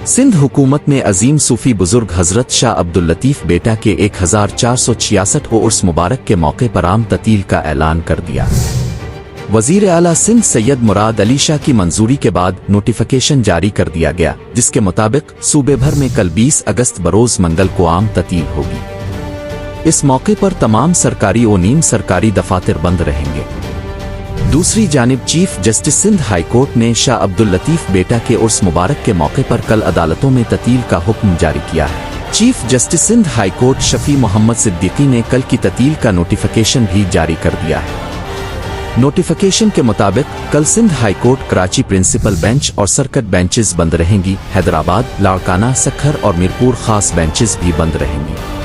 सिंध हुकूमत ने अजीम सूफी बुजुर्ग हजरत शाह अब्दुल लतीफ बेटा के 1466 उर्स मुबारक के मौके पर आम ततील का ऐलान कर दिया। वजीर आला सिंध सैयद मुराद अली शाह की मंजूरी के बाद नोटिफिकेशन जारी कर दिया गया, जिसके मुताबिक सूबे भर में कल 20 अगस्त बरोज मंगल को आम ततील होगी। इस मौके पर तमाम सरकारी और नीम सरकारी दफातर बंद रहेंगे। दूसरी जानिब chief justice Sindh high court ने शाह अब्दुल लतीफ बेटा के उर्स मुबारक के मौके पर कल अदालतों में ततील का हुक्म जारी किया है। Chief justice Sindh high court Shafi Mohammad Siddiqui ने कल की ततील का नोटिफिकेशन भी जारी कर दिया है। नोटिफिकेशन के मुताबिक कल Sindh high court Karachi principal bench और सर्किट बेंचेस बंद रहेंगी। हैदराबाद, लाड़काना, सक्खर और मीरपुर खास बेंचेस भी बंद रहेंगी।